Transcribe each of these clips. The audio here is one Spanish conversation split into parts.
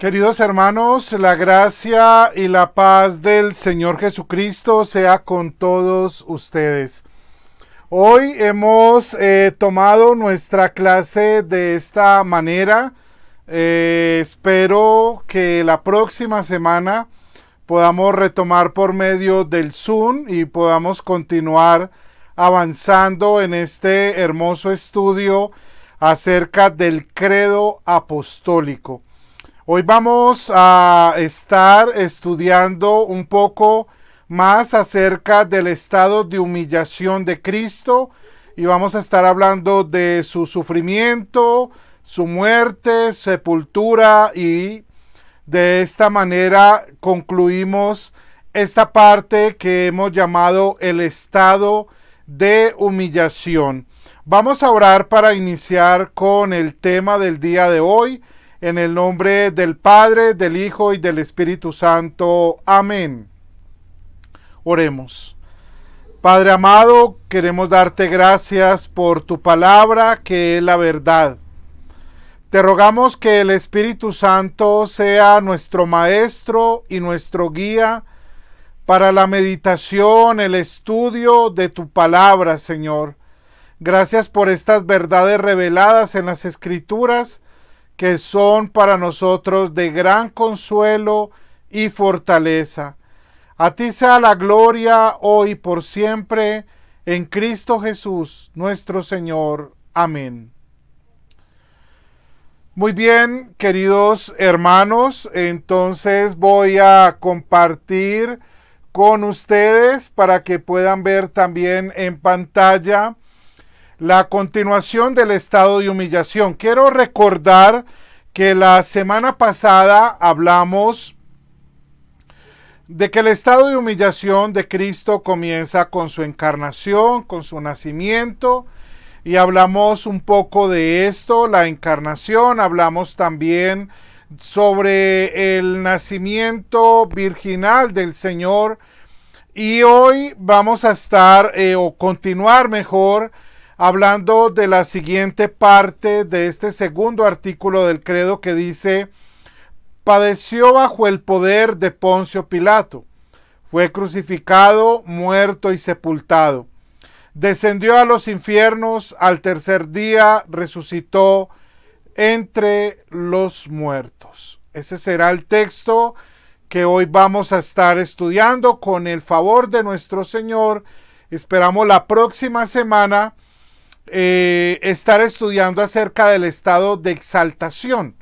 Queridos hermanos, la gracia y la paz del Señor Jesucristo sea con todos ustedes. Hoy hemos tomado nuestra clase de esta manera. Espero que la próxima semana podamos retomar por medio del Zoom y podamos continuar avanzando en este hermoso estudio acerca del credo apostólico. Hoy vamos a estar estudiando un poco más acerca del estado de humillación de Cristo y vamos a estar hablando de su sufrimiento, su muerte, sepultura, y de esta manera concluimos esta parte que hemos llamado el estado de humillación. Vamos a orar para iniciar con el tema del día de hoy. En el nombre del Padre, del Hijo y del Espíritu Santo. Amén. Oremos. Padre amado, queremos darte gracias por tu palabra, que es la verdad. Te rogamos que el Espíritu Santo sea nuestro maestro y nuestro guía para la meditación, el estudio de tu palabra, Señor. Gracias por estas verdades reveladas en las Escrituras, que son para nosotros de gran consuelo y fortaleza. A ti sea la gloria hoy y por siempre, en Cristo Jesús, nuestro Señor. Amén. Muy bien, queridos hermanos, entonces voy a compartir con ustedes para que puedan ver también en pantalla la continuación del estado de humillación. Quiero recordar que la semana pasada hablamos de que el estado de humillación de Cristo comienza con su encarnación, con su nacimiento, y hablamos un poco de esto, la encarnación. Hablamos también sobre el nacimiento virginal del Señor, y hoy vamos a estar o continuar mejor hablando de la siguiente parte de este segundo artículo del credo, que dice: padeció bajo el poder de Poncio Pilato, fue crucificado, muerto y sepultado, descendió a los infiernos, al tercer día resucitó entre los muertos. Ese será el texto que hoy vamos a estar estudiando con el favor de nuestro Señor. Esperamos la próxima semana estar estudiando acerca del estado de exaltación.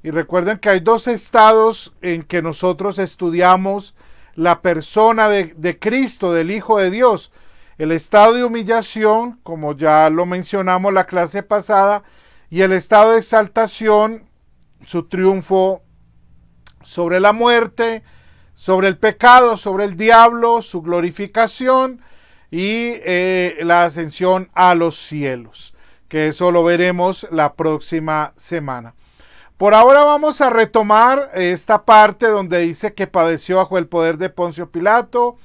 Y recuerden que hay dos estados en que nosotros estudiamos la persona de Cristo, del Hijo de Dios: el estado de humillación, como ya lo mencionamos la clase pasada, y el estado de exaltación, su triunfo sobre la muerte, sobre el pecado, sobre el diablo, su glorificación y la ascensión a los cielos, que eso lo veremos la próxima semana. Por ahora vamos a retomar esta parte donde dice que padeció bajo el poder de Poncio Pilato,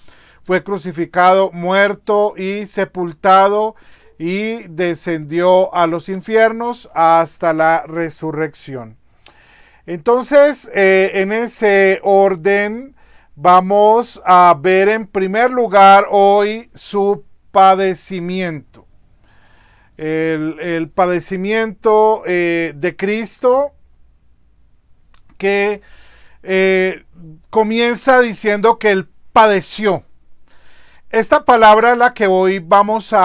fue crucificado, muerto y sepultado, y descendió a los infiernos hasta la resurrección. Entonces, en ese orden, vamos a ver en primer lugar hoy su padecimiento. El padecimiento de Cristo, que comienza diciendo que él padeció. Esta palabra es la que hoy vamos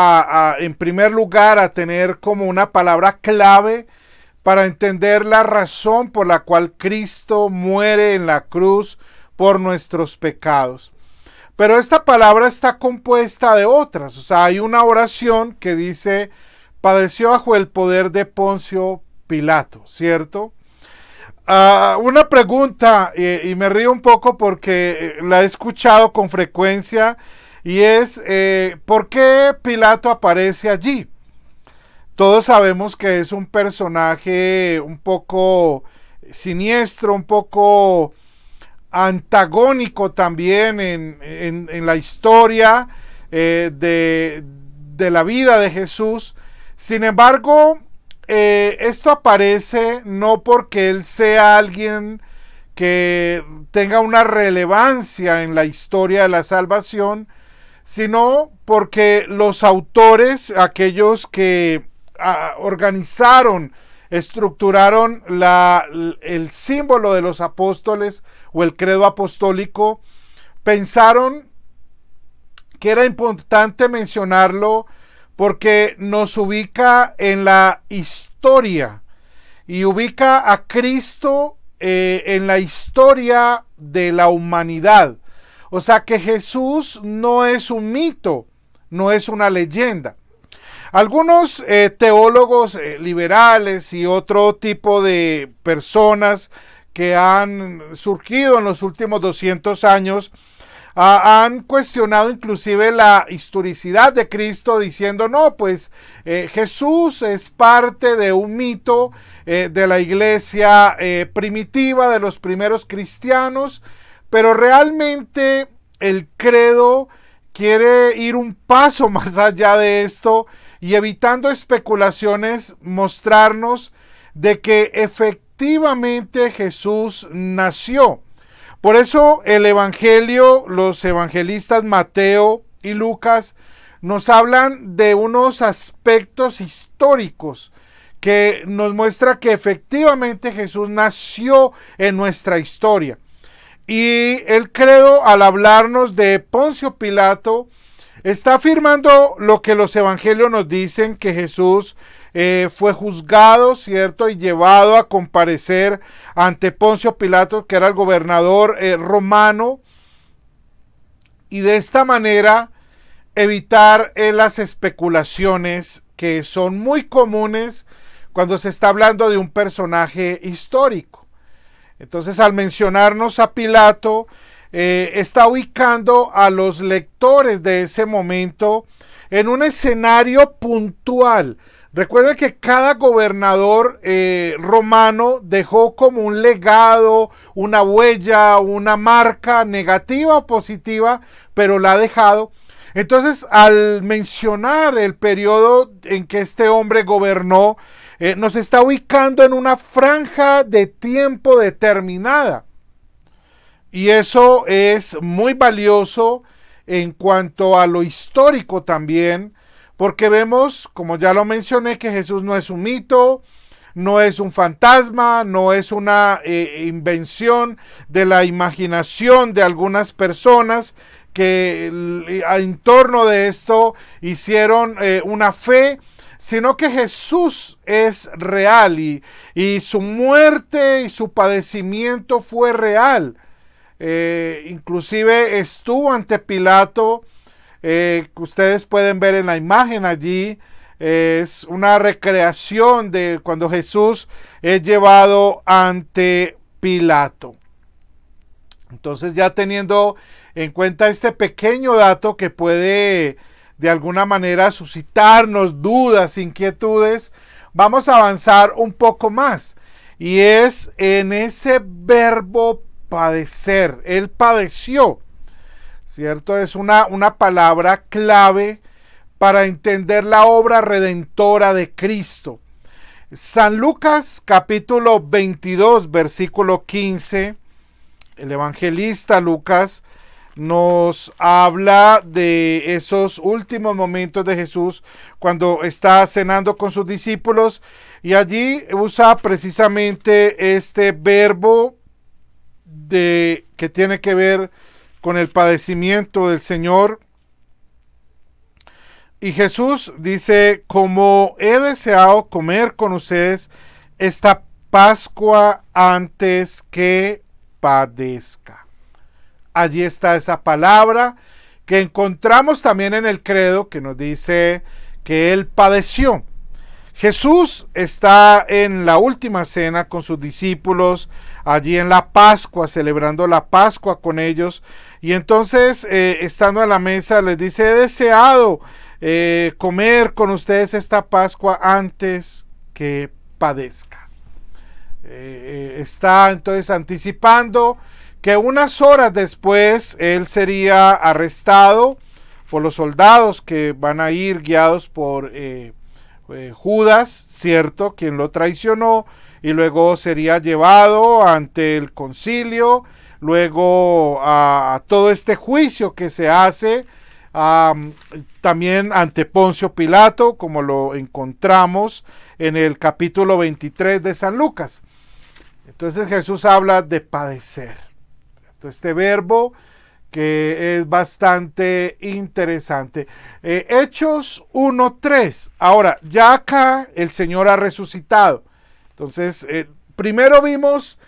en primer lugar a tener como una palabra clave para entender la razón por la cual Cristo muere en la cruz por nuestros pecados. Pero esta palabra está compuesta de otras. O sea, hay una oración que dice: padeció bajo el poder de Poncio Pilato, ¿cierto? Una pregunta, y me río un poco porque la he escuchado con frecuencia, y es ¿por qué Pilato aparece allí? Todos sabemos que es un personaje un poco siniestro, un poco antagónico también en la historia de la vida de Jesús. Sin embargo, esto aparece no porque él sea alguien que tenga una relevancia en la historia de la salvación, sino porque los autores, aquellos que organizaron, estructuraron el símbolo de los apóstoles o el credo apostólico, pensaron que era importante mencionarlo porque nos ubica en la historia y ubica a Cristo en la historia de la humanidad. O sea que Jesús no es un mito, no es una leyenda. Algunos teólogos liberales y otro tipo de personas que han surgido en los últimos 200 años han cuestionado inclusive la historicidad de Cristo, diciendo no, pues Jesús es parte de un mito de la iglesia primitiva, de los primeros cristianos, pero realmente el credo quiere ir un paso más allá de esto y, evitando especulaciones, mostrarnos de que efectivamente Jesús nació. Por eso el Evangelio, los evangelistas Mateo y Lucas nos hablan de unos aspectos históricos que nos muestra que efectivamente Jesús nació en nuestra historia. Y el credo, al hablarnos de Poncio Pilato, está afirmando lo que los evangelios nos dicen, que Jesús fue juzgado, ¿cierto? Y llevado a comparecer ante Poncio Pilato, que era el gobernador romano, y de esta manera evitar las especulaciones que son muy comunes cuando se está hablando de un personaje histórico. Entonces, al mencionarnos a Pilato, está ubicando a los lectores de ese momento en un escenario puntual. Recuerden que cada gobernador romano dejó como un legado, una huella, una marca negativa o positiva, pero la ha dejado. Entonces, al mencionar el periodo en que este hombre gobernó, nos está ubicando en una franja de tiempo determinada. Y eso es muy valioso en cuanto a lo histórico también, porque vemos, como ya lo mencioné, que Jesús no es un mito, no es un fantasma, no es una invención de la imaginación de algunas personas que en torno de esto hicieron una fe, sino que Jesús es real y su muerte y su padecimiento fue real. Inclusive estuvo ante Pilato, que ustedes pueden ver en la imagen allí. Es una recreación de cuando Jesús es llevado ante Pilato. Entonces, ya teniendo en cuenta este pequeño dato que puede de alguna manera suscitarnos dudas, inquietudes, vamos a avanzar un poco más, y es en ese verbo padecer. Él padeció, ¿cierto? Es una palabra clave para entender la obra redentora de Cristo. San Lucas capítulo 22 versículo 15, el evangelista Lucas nos habla de esos últimos momentos de Jesús cuando está cenando con sus discípulos, y allí usa precisamente este verbo que tiene que ver con el padecimiento del Señor. Y Jesús dice: como he deseado comer con ustedes esta Pascua antes que padezca. Allí está esa palabra que encontramos también en el credo, que nos dice que Él padeció. Jesús está en la última cena con sus discípulos, allí en la Pascua, celebrando la Pascua con ellos, y entonces estando a la mesa les dice: he deseado comer con ustedes esta Pascua antes que padezca. Está entonces anticipando que unas horas después él sería arrestado por los soldados que van a ir guiados por Judas, ¿cierto?, quien lo traicionó, y luego sería llevado ante el concilio, luego a todo este juicio que se hace, también ante Poncio Pilato, como lo encontramos en el capítulo 23 de San Lucas. Entonces Jesús habla de padecer. Entonces, este verbo que es bastante interesante. Hechos 1:3. Ahora, ya acá el Señor ha resucitado. Entonces, primero vimos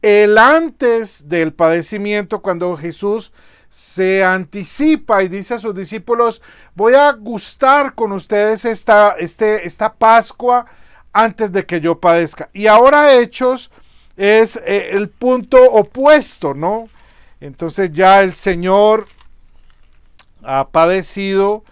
el antes del padecimiento, cuando Jesús se anticipa y dice a sus discípulos: voy a gustar con ustedes esta Pascua antes de que yo padezca. Y ahora Hechos es el punto opuesto, ¿no? Entonces ya el Señor ha padecido,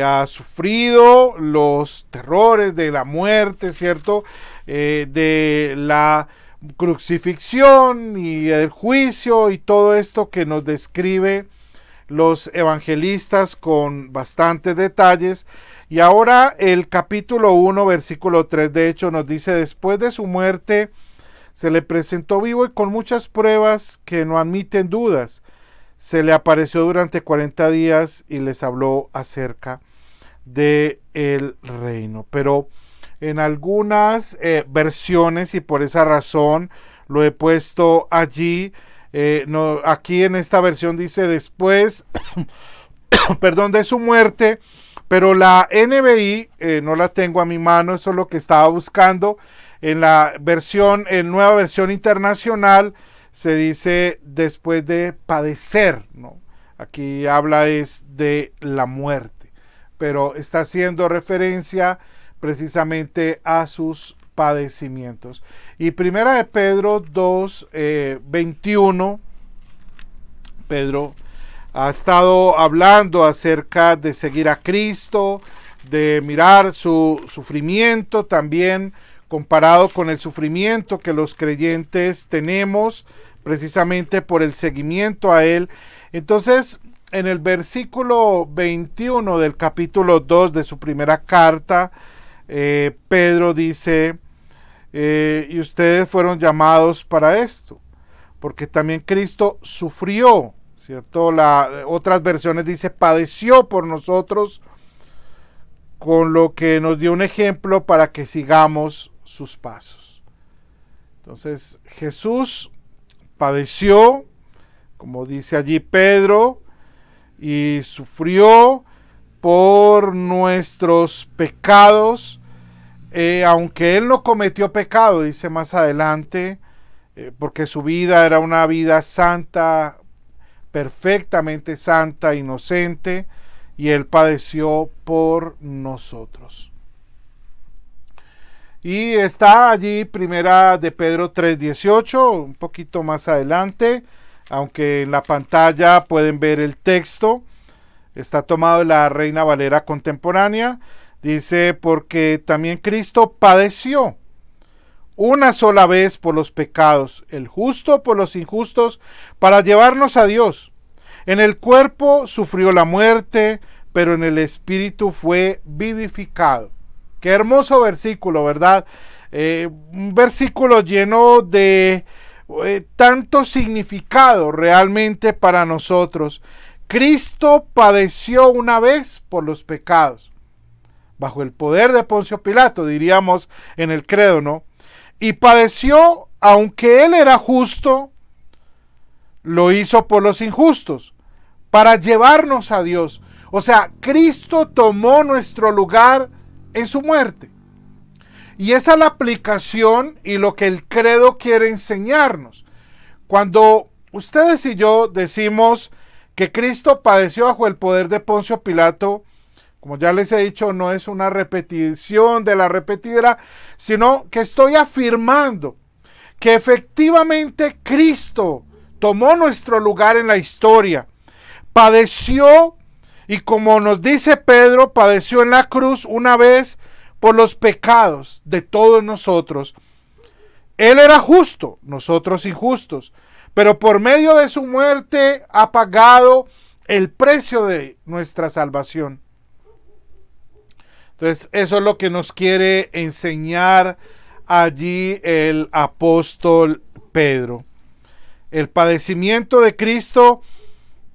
ha sufrido los terrores de la muerte, ¿cierto? De la crucifixión y el juicio y todo esto que nos describe los evangelistas con bastantes detalles. Y ahora el capítulo 1, versículo 3 de hecho nos dice: después de su muerte se le presentó vivo y con muchas pruebas que no admiten dudas. Se le apareció durante 40 días y les habló acerca del reino. Pero en algunas versiones, y por esa razón lo he puesto allí, no, aquí en esta versión dice después, perdón, de su muerte, pero la NBI no la tengo a mi mano, eso es lo que estaba buscando. En la versión, en Nueva Versión Internacional, se dice después de padecer, ¿no? Aquí habla es de la muerte, pero está haciendo referencia precisamente a sus padecimientos. Y primera de Pedro 2, 21, Pedro ha estado hablando acerca de seguir a Cristo, de mirar su sufrimiento también, comparado con el sufrimiento que los creyentes tenemos precisamente por el seguimiento a Él. Entonces, en el versículo 21 del capítulo 2 de su primera carta, Pedro dice: y ustedes fueron llamados para esto, porque también Cristo sufrió, ¿cierto? Otras versiones dice padeció por nosotros, con lo que nos dio un ejemplo para que sigamos sus pasos. Entonces Jesús padeció, como dice allí Pedro, y sufrió por nuestros pecados, aunque él no cometió pecado, dice más adelante, porque su vida era una vida santa, perfectamente santa, inocente, y él padeció por nosotros. Y está allí primera de Pedro 3:18, un poquito más adelante, aunque en la pantalla pueden ver el texto. Está tomado de la Reina Valera contemporánea. Dice: porque también Cristo padeció una sola vez por los pecados, el justo por los injustos, para llevarnos a Dios. En el cuerpo sufrió la muerte, pero en el espíritu fue vivificado. Qué hermoso versículo, ¿verdad? Un versículo lleno de tanto significado realmente para nosotros. Cristo padeció una vez por los pecados, bajo el poder de Poncio Pilato, diríamos en el credo, ¿no? Y padeció, aunque él era justo, lo hizo por los injustos, para llevarnos a Dios. O sea, Cristo tomó nuestro lugar en su muerte. Y esa es la aplicación y lo que el credo quiere enseñarnos. Cuando ustedes y yo decimos que Cristo padeció bajo el poder de Poncio Pilato, como ya les he dicho, no es una repetición de la repetidera, sino que estoy afirmando que efectivamente Cristo tomó nuestro lugar en la historia, padeció, y como nos dice Pedro, padeció en la cruz una vez por los pecados de todos nosotros. Él era justo, nosotros injustos, pero por medio de su muerte ha pagado el precio de nuestra salvación. Entonces, eso es lo que nos quiere enseñar allí el apóstol Pedro. El padecimiento de Cristo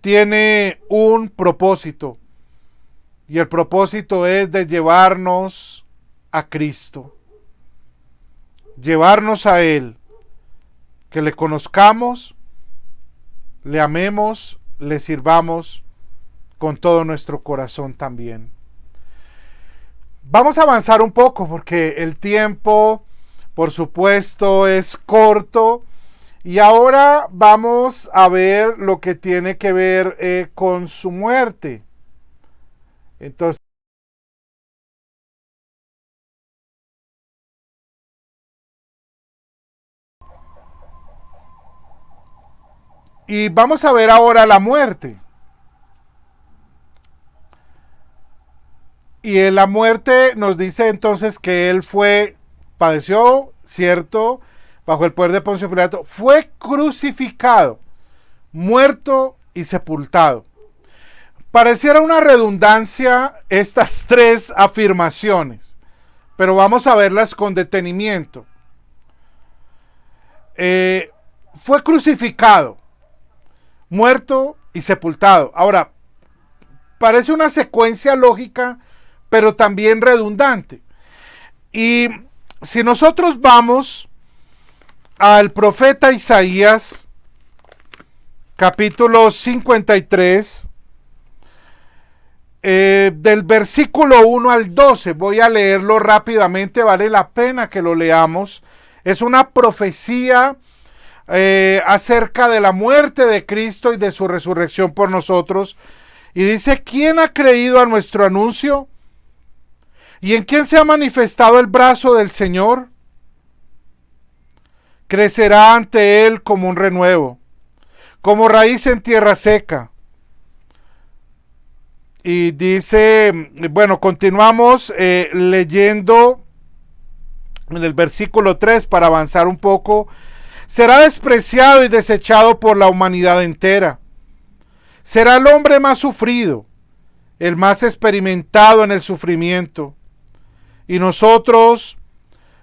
tiene un propósito, y el propósito es de llevarnos a Cristo, llevarnos a Él, que le conozcamos, le amemos, le sirvamos con todo nuestro corazón también. Vamos a avanzar un poco porque el tiempo, por supuesto, es corto, y ahora vamos a ver lo que tiene que ver con su muerte. Entonces, y vamos a ver ahora la muerte. Y en la muerte nos dice entonces que él padeció, cierto, bajo el poder de Poncio Pilato, fue crucificado, muerto y sepultado. Pareciera una redundancia estas tres afirmaciones, pero vamos a verlas con detenimiento. Fue crucificado, muerto y sepultado. Ahora, parece una secuencia lógica, pero también redundante. Y si nosotros vamos al profeta Isaías, capítulo 53, del versículo 1 al 12, voy a leerlo rápidamente, vale la pena que lo leamos. Es una profecía acerca de la muerte de Cristo y de su resurrección por nosotros. Y dice: ¿quién ha creído a nuestro anuncio? ¿Y en quién se ha manifestado el brazo del Señor? Crecerá ante él como un renuevo, como raíz en tierra seca. Y dice, bueno, continuamos leyendo en el versículo 3 para avanzar un poco. Será despreciado y desechado por la humanidad entera. Será el hombre más sufrido, el más experimentado en el sufrimiento. Y nosotros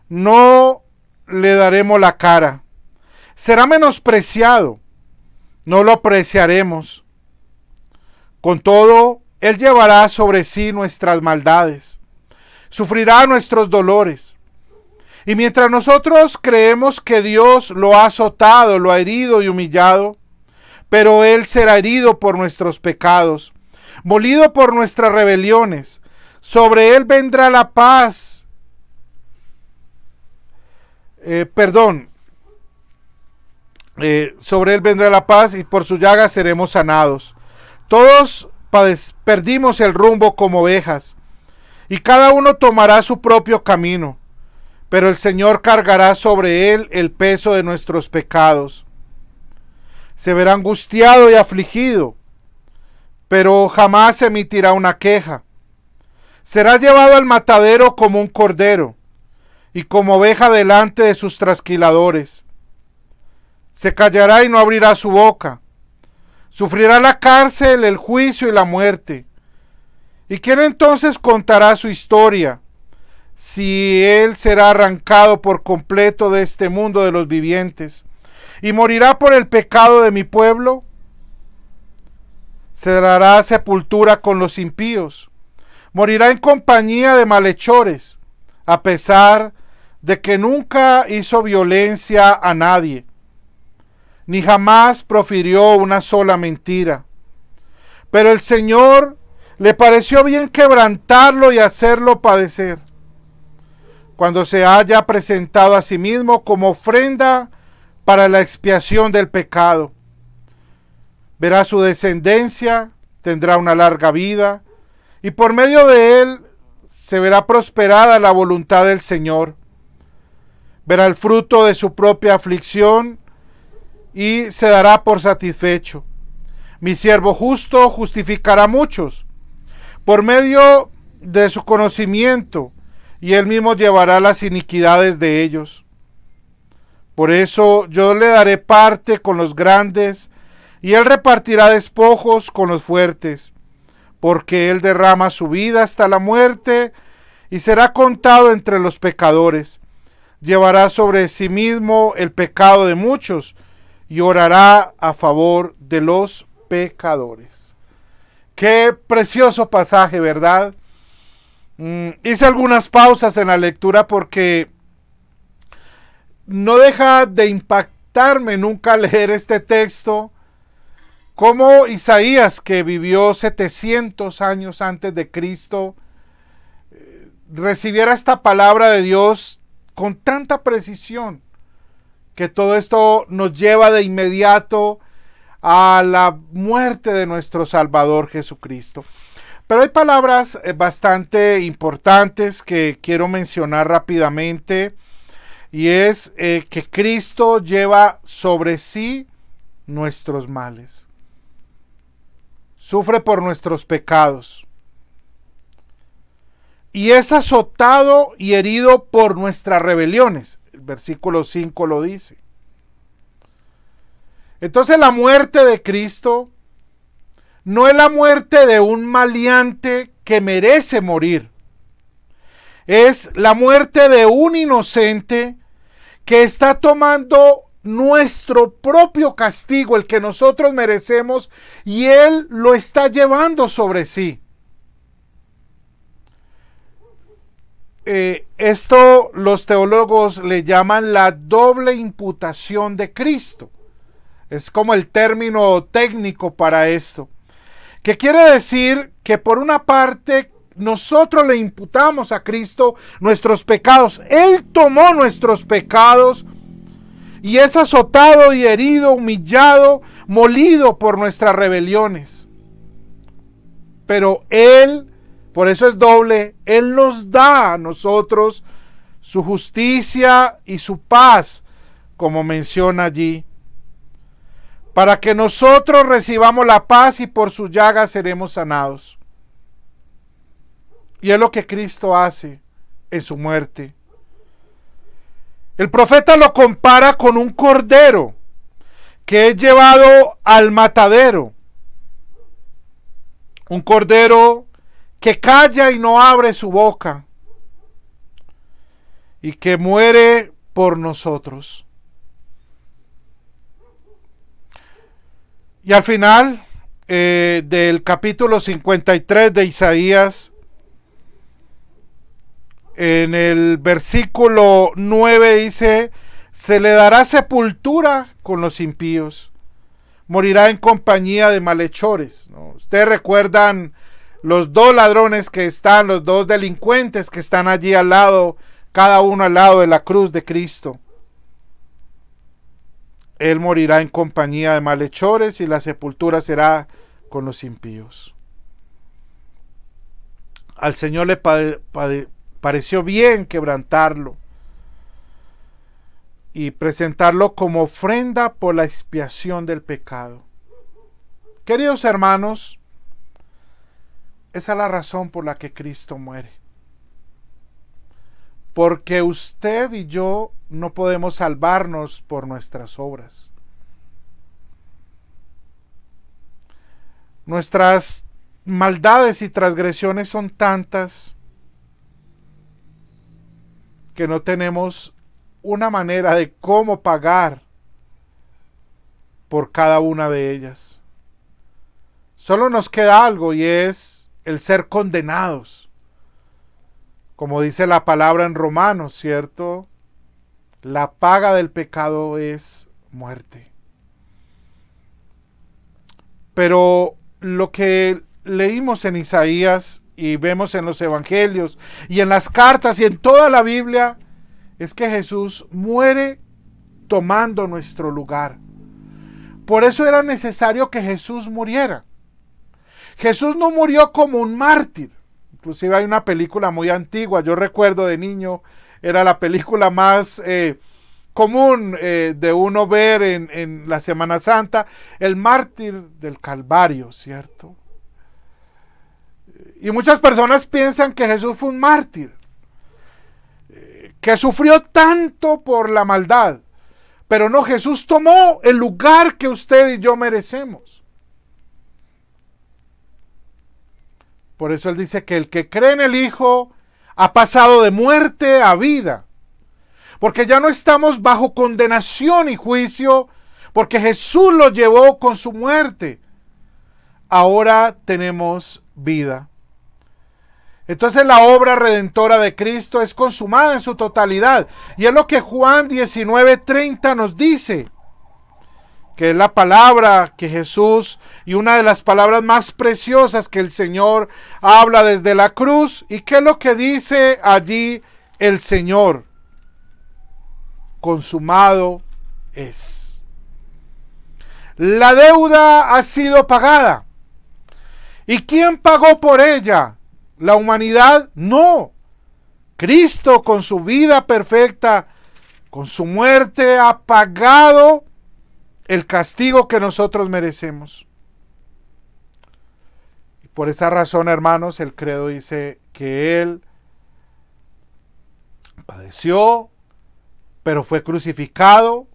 no le daremos la cara. Será menospreciado, no lo apreciaremos. Con todo, él llevará sobre sí nuestras maldades, sufrirá nuestros dolores. Y mientras nosotros creemos que Dios lo ha azotado, lo ha herido y humillado, pero él será herido por nuestros pecados, molido por nuestras rebeliones. Sobre él vendrá la paz. Sobre él vendrá la paz, y por su llaga seremos sanados. Todos perdimos el rumbo como ovejas, y cada uno tomará su propio camino, pero el Señor cargará sobre él el peso de nuestros pecados. Se verá angustiado y afligido, pero jamás emitirá una queja. Será llevado al matadero como un cordero, y como oveja delante de sus trasquiladores. Se callará y no abrirá su boca. Sufrirá la cárcel, el juicio y la muerte. ¿Y quién entonces contará su historia, si él será arrancado por completo de este mundo de los vivientes, y morirá por el pecado de mi pueblo? Se dará sepultura con los impíos. Morirá en compañía de malhechores, a pesar de que nunca hizo violencia a nadie, ni jamás profirió una sola mentira. Pero el Señor le pareció bien quebrantarlo y hacerlo padecer. Cuando se haya presentado a sí mismo como ofrenda para la expiación del pecado, verá su descendencia, tendrá una larga vida, y por medio de él se verá prosperada la voluntad del Señor. Verá el fruto de su propia aflicción y se dará por satisfecho. Mi siervo justo justificará a muchos por medio de su conocimiento, y él mismo llevará las iniquidades de ellos. Por eso yo le daré parte con los grandes, y él repartirá despojos con los fuertes, porque él derrama su vida hasta la muerte y será contado entre los pecadores. llevará sobre sí mismo el pecado de muchos y orará a favor de los pecadores. Qué precioso pasaje, ¿verdad? Hice algunas pausas en la lectura porque no deja de impactarme nunca leer este texto, como Isaías, que vivió 700 años antes de Cristo, recibiera esta palabra de Dios con tanta precisión, que todo esto nos lleva de inmediato a la muerte de nuestro Salvador Jesucristo. Pero hay palabras bastante importantes que quiero mencionar rápidamente, y es que Cristo lleva sobre sí nuestros males. Sufre por nuestros pecados. Y es azotado y herido por nuestras rebeliones. El versículo 5 lo dice. Entonces la muerte de Cristo no es la muerte de un maleante que merece morir. Es la muerte de un inocente que está tomando nuestro propio castigo, el que nosotros merecemos, y Él lo está llevando sobre sí. Esto los teólogos le llaman la doble imputación de Cristo. Es como el término técnico para esto. Que quiere decir que por una parte nosotros le imputamos a Cristo nuestros pecados. Él tomó nuestros pecados y es azotado y herido, humillado, molido por nuestras rebeliones. Pero Él, por eso es doble, Él nos da a nosotros su justicia y su paz, como menciona allí, para que nosotros recibamos la paz y por sus llagas seremos sanados. Y es lo que Cristo hace en su muerte. El profeta lo compara con un cordero que es llevado al matadero. Un cordero que calla y no abre su boca y que muere por nosotros. Y al final del capítulo 53 de Isaías, en el versículo 9 dice: se le dará sepultura con los impíos, morirá en compañía de malhechores, ¿no? Ustedes recuerdan los dos ladrones que están, los dos delincuentes que están allí al lado, cada uno al lado de la cruz de Cristo. Él morirá en compañía de malhechores y la sepultura será con los impíos. Al Señor le pareció bien quebrantarlo y presentarlo como ofrenda por la expiación del pecado. Queridos hermanos, esa es la razón por la que Cristo muere. Porque usted y yo no podemos salvarnos por nuestras obras. Nuestras maldades y transgresiones son tantas que no tenemos una manera de cómo pagar por cada una de ellas. Solo nos queda algo, y es el ser condenados. Como dice la palabra en Romanos, ¿cierto? La paga del pecado es muerte. Pero lo que leímos en Isaías y vemos en los evangelios y en las cartas y en toda la Biblia es que Jesús muere tomando nuestro lugar. Por eso era necesario que Jesús muriera. Jesús no murió como un mártir. Inclusive hay una película muy antigua, yo recuerdo de niño, era la película más común de uno ver en la Semana Santa, el mártir del Calvario, ¿cierto? Y muchas personas piensan que Jesús fue un mártir, que sufrió tanto por la maldad. Pero no, Jesús tomó el lugar que usted y yo merecemos. Por eso Él dice que el que cree en el Hijo ha pasado de muerte a vida. porque ya no estamos bajo condenación y juicio, porque Jesús lo llevó con su muerte. Ahora tenemos vida. Entonces la obra redentora de Cristo es consumada en su totalidad. Y es lo que Juan 19:30 nos dice, que es la palabra que Jesús, y una de las palabras más preciosas que el Señor habla desde la cruz. ¿Y qué es lo que dice allí el Señor? Consumado es. La deuda ha sido pagada. ¿Y quién pagó por ella? ¿La humanidad? No. Cristo, con su vida perfecta, con su muerte, ha pagado el castigo que nosotros merecemos. Y por esa razón, hermanos, el credo dice que Él padeció, pero fue crucificado,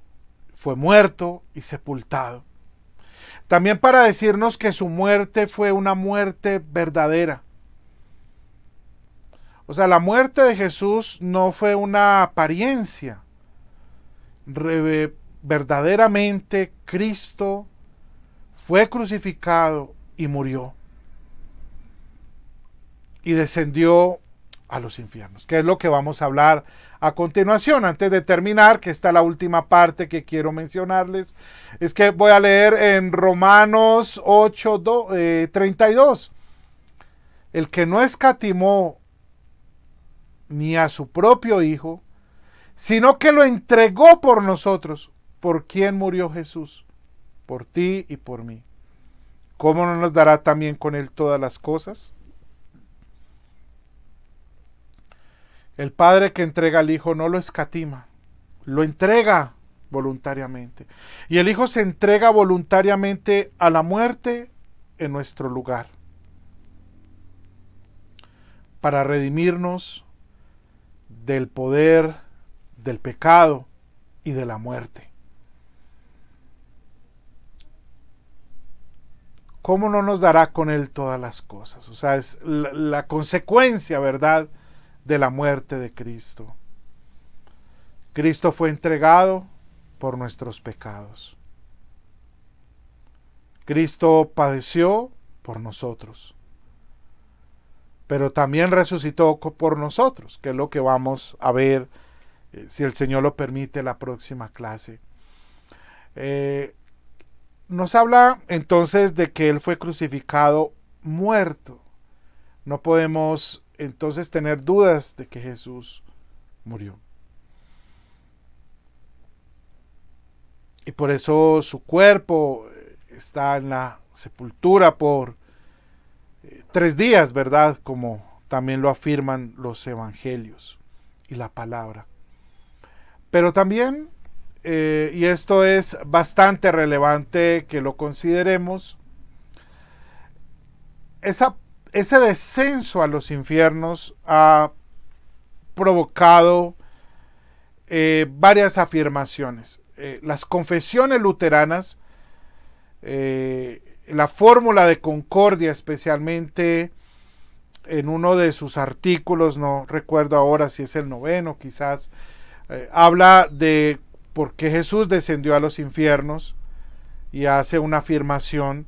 fue muerto y sepultado. También para decirnos que su muerte fue una muerte verdadera. O sea, la muerte de Jesús no fue una apariencia. Verdaderamente Cristo fue crucificado y murió. Y descendió a los infiernos, que es lo que vamos a hablar a continuación. Antes de terminar, que está la última parte que quiero mencionarles, es que voy a leer en Romanos 8:32. El que no escatimó ni a su propio Hijo, sino que lo entregó por nosotros. ¿Por quién murió Jesús? Por ti y por mí. ¿Cómo no nos dará también con Él todas las cosas? El Padre que entrega al Hijo no lo escatima, lo entrega voluntariamente. Y el Hijo se entrega voluntariamente a la muerte en nuestro lugar, para redimirnos del poder del pecado y de la muerte. ¿Cómo no nos dará con Él todas las cosas? O sea, es la consecuencia, ¿verdad?, de la muerte de Cristo. Cristo fue entregado por nuestros pecados. Cristo padeció por nosotros, pero también resucitó por nosotros, que es lo que vamos a ver, si el Señor lo permite, la próxima clase. Nos habla entonces de que Él fue crucificado muerto. No podemos entonces tener dudas de que Jesús murió. Y por eso su cuerpo está en la sepultura por 3 días, ¿verdad? Como también lo afirman los evangelios y la palabra. Pero también, y esto es bastante relevante que lo consideremos, ese descenso a los infiernos ha provocado varias afirmaciones. Las confesiones luteranas, la fórmula de concordia, especialmente en uno de sus artículos, no recuerdo ahora si es el 9º, quizás, habla de por qué Jesús descendió a los infiernos y hace una afirmación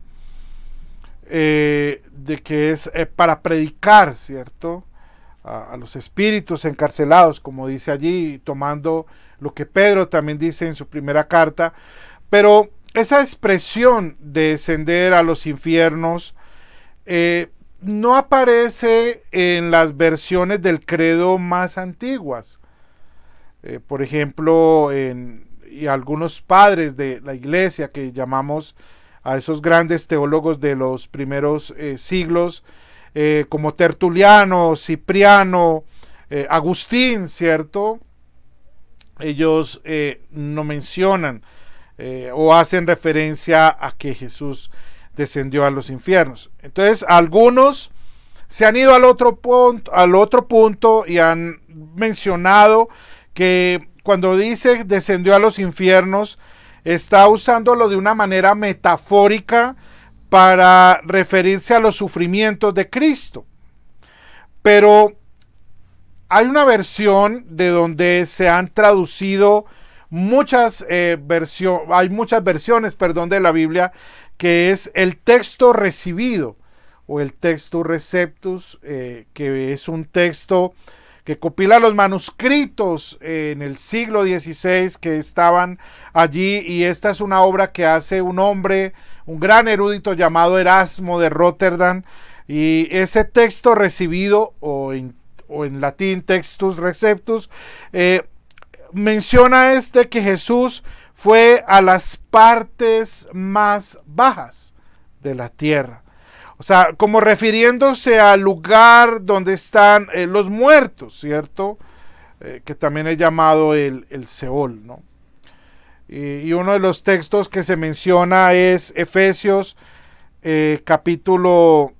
de que es para predicar, ¿cierto?, a los espíritus encarcelados, como dice allí, tomando lo que Pedro también dice en su primera carta. Pero esa expresión de descender a los infiernos no aparece en las versiones del credo más antiguas. Por ejemplo, y algunos padres de la iglesia que llamamos a esos grandes teólogos de los primeros siglos, como Tertuliano, Cipriano, Agustín, ¿cierto? Ellos no mencionan o hacen referencia a que Jesús descendió a los infiernos. Entonces, algunos se han ido al otro punto y han mencionado que cuando dice descendió a los infiernos, está usándolo de una manera metafórica para referirse a los sufrimientos de Cristo. Pero hay una versión de donde se han traducido muchas hay muchas versiones, perdón, de la Biblia, que es el texto recibido o el textus receptus, que es un texto que compila los manuscritos en el siglo XVI que estaban allí, y esta es una obra que hace un hombre, un gran erudito llamado Erasmo de Rotterdam, y ese texto recibido, o en latín textus receptus, menciona que Jesús fue a las partes más bajas de la tierra. O sea, como refiriéndose al lugar donde están los muertos, ¿cierto? Que también es llamado el Seol, ¿no? Y uno de los textos que se menciona es Efesios capítulo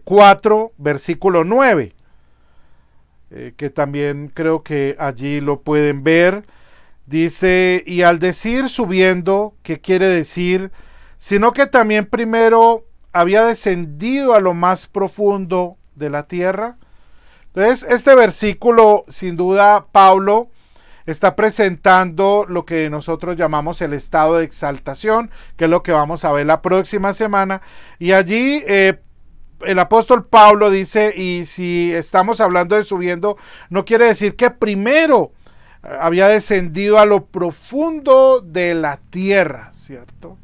4, versículo 9, que también creo que allí lo pueden ver. Dice, y al decir subiendo, ¿qué quiere decir? Sino que también primero había descendido a lo más profundo de la tierra. Entonces, este versículo, sin duda, Pablo está presentando lo que nosotros llamamos el estado de exaltación, que es lo que vamos a ver la próxima semana. Y allí el apóstol Pablo dice, y si estamos hablando de subiendo, no quiere decir que primero había descendido a lo profundo de la tierra, ¿cierto?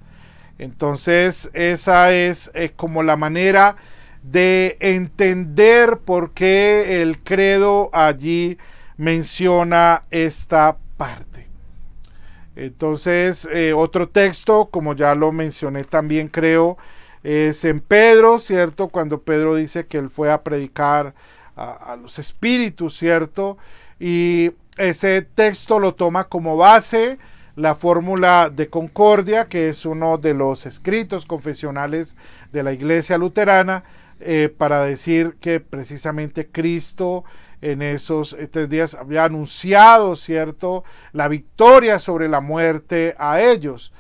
Entonces esa es como la manera de entender por qué el credo allí menciona esta parte. Entonces otro texto, como ya lo mencioné también, creo, es en Pedro, ¿cierto? Cuando Pedro dice que él fue a predicar a los espíritus, ¿cierto? Y ese texto lo toma como base la fórmula de Concordia, que es uno de los escritos confesionales de la Iglesia Luterana, para decir que precisamente Cristo en esos 3 días había anunciado, ¿cierto?, la victoria sobre la muerte a ellos,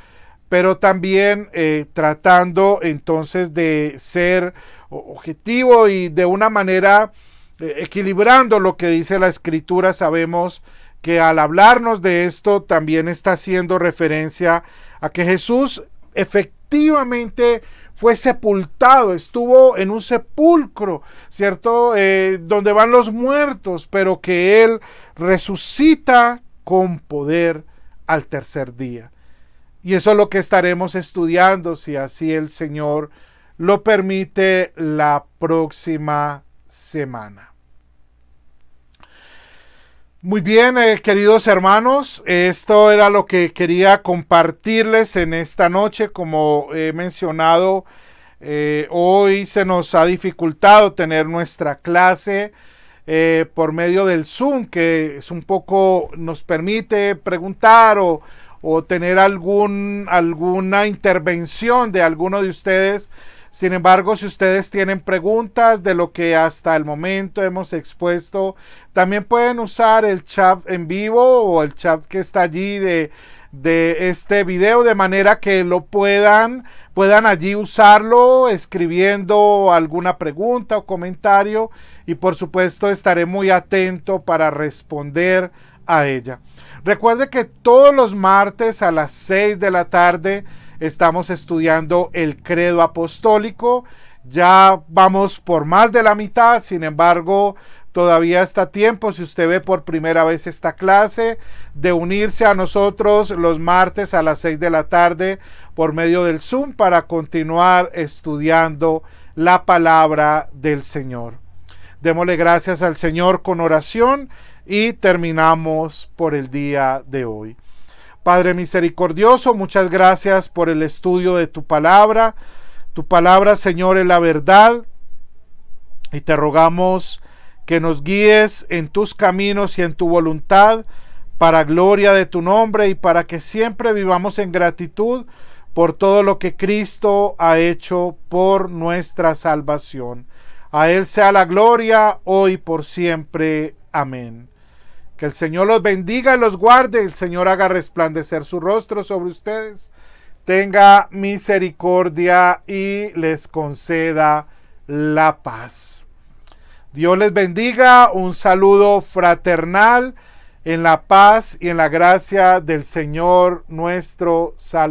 pero también tratando entonces de ser objetivo y de una manera equilibrando lo que dice la Escritura. Sabemos que al hablarnos de esto también está haciendo referencia a que Jesús efectivamente fue sepultado, estuvo en un sepulcro, ¿cierto? Donde van los muertos, pero que Él resucita con poder al tercer día. Y eso es lo que estaremos estudiando, si así el Señor lo permite, la próxima semana. Muy bien, queridos hermanos, esto era lo que quería compartirles en esta noche. Como he mencionado, hoy se nos ha dificultado tener nuestra clase por medio del Zoom, que es un poco, nos permite preguntar o tener alguna intervención de alguno de ustedes. Sin embargo, si ustedes tienen preguntas de lo que hasta el momento hemos expuesto, también pueden usar el chat en vivo o el chat que está allí de este video, de manera que lo puedan allí usarlo escribiendo alguna pregunta o comentario, y por supuesto estaré muy atento para responder a ella. Recuerde que todos los martes a las 6 de la tarde estamos estudiando el credo apostólico. Ya vamos por más de la mitad, sin embargo, todavía está tiempo, si usted ve por primera vez esta clase, de unirse a nosotros los martes a las 6 de la tarde por medio del Zoom para continuar estudiando la palabra del Señor. Démosle gracias al Señor con oración y terminamos por el día de hoy. Padre misericordioso, muchas gracias por el estudio de tu palabra. Tu palabra, Señor, es la verdad, y te rogamos que nos guíes en tus caminos y en tu voluntad, para gloria de tu nombre y para que siempre vivamos en gratitud por todo lo que Cristo ha hecho por nuestra salvación. A Él sea la gloria, hoy y por siempre. Amén. Que el Señor los bendiga y los guarde, el Señor haga resplandecer su rostro sobre ustedes, tenga misericordia y les conceda la paz. Dios les bendiga, un saludo fraternal en la paz y en la gracia del Señor nuestro Salvador.